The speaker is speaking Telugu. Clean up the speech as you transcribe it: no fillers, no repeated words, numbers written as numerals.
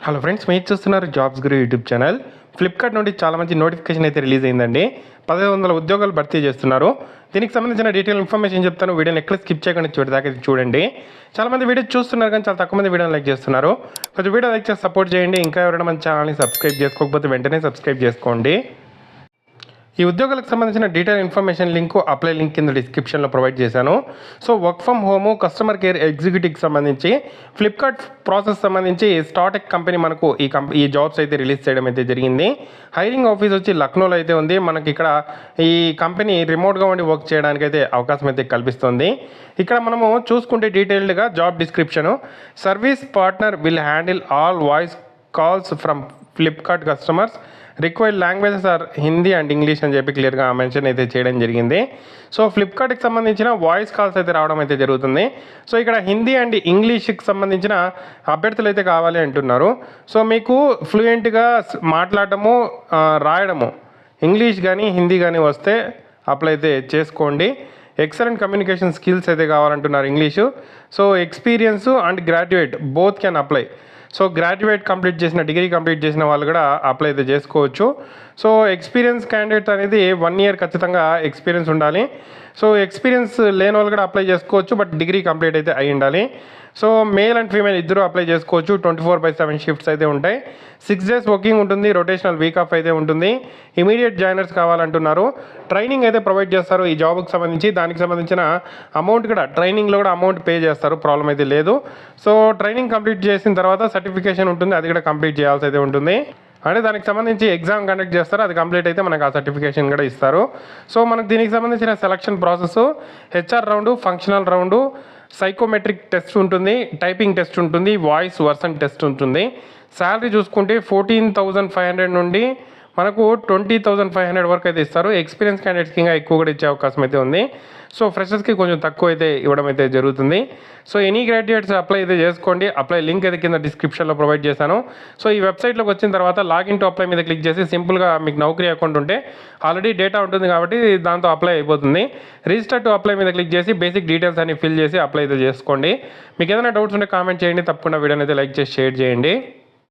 హలో ఫ్రెండ్స్, మీరు చూస్తున్నారు జాబ్స్ గురు యూట్యూబ్ ఛానల్. ఫ్లిప్కార్ట్ నుండి చాలా మంచి నోటిఫికేషన్ అయితే రిలీజ్ అయిందండి. 1500 ఉద్యోగాలు భర్తీ చేస్తున్నారు. దీనికి సంబంధించిన డీటెయిల్ ఇన్ఫర్మేషన్ చెప్తాను. వీడియోని ఎక్కడ స్కిప్ చేయకుండా చివరిదాకా చూడండి. చాలామంది వీడియో చూస్తున్నారు కానీ చాలా తక్కువ మంది వీడియోని లైక్ చేస్తున్నారు. కొంచెం వీడియో లైక్ చేసి సపోర్ట్ చేయండి. ఇంకా ఎవరైనా మన ఛానల్ని సబ్స్క్రైబ్ చేసుకోకపోతే వెంటనే సబ్స్క్రైబ్ చేసుకోండి. ఈ ఉద్యోగాలకు సంబంధించిన detail information link, apply link కింద డిస్క్రిప్షన్లో ప్రొవైడ్ చేశాను. So work from home, customer care ఎగ్జిక్యూటివ్కి సంబంధించి ఫ్లిప్కార్ట్ ప్రాసెస్ సంబంధించి స్టార్టెక్ కంపెనీ మనకు ఈ జాబ్స్ అయితే రిలీజ్ చేయడం అయితే జరిగింది. హైరింగ్ ఆఫీస్ వచ్చి లక్నోలో అయితే ఉంది. మనకి ఇక్కడ ఈ కంపెనీ రిమోట్గా ఉండి వర్క్ చేయడానికి అయితే అవకాశం అయితే కల్పిస్తుంది. ఇక్కడ మనము చూసుకుంటే డీటెయిల్డ్గా job description, service partner will handle all voice calls from Flipkart customers, required languages are Hindi and English అని చెప్పి క్లియర్గా మెన్షన్ అయితే చేయడం జరిగింది. సో ఫ్లిప్కార్ట్కి సంబంధించిన వాయిస్ కాల్స్ అయితే రావడం అయితే జరుగుతుంది. సో ఇక్కడ హిందీ అండ్ ఇంగ్లీష్కి సంబంధించిన అభ్యర్థులు అయితే కావాలి అంటున్నారు. సో మీకు ఫ్లూయెంట్గా మాట్లాడటము, రాయడము, ఇంగ్లీష్ కానీ హిందీ కానీ వస్తే అప్లై అయితే చేసుకోండి. ఎక్సలెంట్ కమ్యూనికేషన్ స్కిల్స్ అయితే కావాలంటున్నారు English. So experience and graduate both can apply. So graduate complete చేసిన, డిగ్రీ కంప్లీట్ చేసిన వాళ్ళు కూడా అప్లై అయితే చేసుకోవచ్చు. సో ఎక్స్పీరియన్స్ క్యాండిడేట్ అనేది 1 year ఖచ్చితంగా ఎక్స్పీరియన్స్ ఉండాలి. సో ఎక్స్పీరియన్స్ లేని వాళ్ళు కూడా అప్లై చేసుకోవచ్చు, బట్ డిగ్రీ కంప్లీట్ అయితే అయి ఉండాలి. సో మేల్ అండ్ ఫీమేల్ ఇద్దరు అప్లై చేసుకోవచ్చు. 24/7 షిఫ్ట్స్ అయితే ఉంటాయి. 6 days వర్కింగ్ ఉంటుంది. రొటేషనల్ వీక్ ఆఫ్ అయితే ఉంటుంది. ఇమీడియట్ జాయినర్స్ కావాలంటున్నారు. ట్రైనింగ్ అయితే ప్రొవైడ్ చేస్తారు ఈ జాబ్కి సంబంధించి. దానికి సంబంధించిన అమౌంట్ కూడా, ట్రైనింగ్లో కూడా అమౌంట్ పే చేస్తారు, ప్రాబ్లం అయితే లేదు. సో ట్రైనింగ్ కంప్లీట్ చేసిన తర్వాత సర్టిఫికేషన్ ఉంటుంది, అది కూడా కంప్లీట్ చేయాల్సి అయితే ఉంటుంది. అంటే దానికి సంబంధించి ఎగ్జామ్ కండక్ట్ చేస్తారు, అది కంప్లీట్ అయితే మనకు ఆ సర్టిఫికేషన్ కూడా ఇస్తారు. సో మనకు దీనికి సంబంధించిన selection process HR round, functional round, psychometric test ఉంటుంది, టైపింగ్ టెస్ట్ ఉంటుంది, వాయిస్ వర్షన్ టెస్ట్ ఉంటుంది. శాలరీ చూసుకుంటే 14,500 నుండి మనకు 20,500 వరకు అయితే ఇస్తారు. ఎక్స్పీరియన్స్ క్యాండిడేట్స్కి ఇంకా ఎక్కువ కూడా ఇచ్చే అవకాశం అయితే ఉంది. సో ఫ్రెషర్స్కి కొంచెం తక్కువ అయితే ఇవ్వడం అయితే జరుగుతుంది. సో ఎనీ గ్రాడ్యుయేట్స్ అప్లై అయితే చేసుకోండి. అప్లై లింక్ అయితే కింద డిస్క్రిప్షన్లో ప్రొవైడ్ చేశాను. సో ఈ వెబ్సైట్లోకి వచ్చిన తర్వాత లాగిన్ టు అప్లై మీద క్లిక్ చేసి సింపుల్గా మీకు నౌకరీ అకౌంట్ ఉంటే ఆల్రెడీ డేటా ఉంటుంది కాబట్టి దాంతో అప్లై అయిపోతుంది. రిజిస్టర్ టు అప్లై మీద క్లిక్ చేసి బేసిక్ డీటెయిల్స్ అన్ని ఫిల్ చేసి అప్లై అయితే చేసుకోండి. మీకు ఏదైనా డౌట్స్ ఉంటే కామెంట్ చేయండి. తప్పకుండా వీడియోని అయితే లైక్ చేసి షేర్ చేయండి.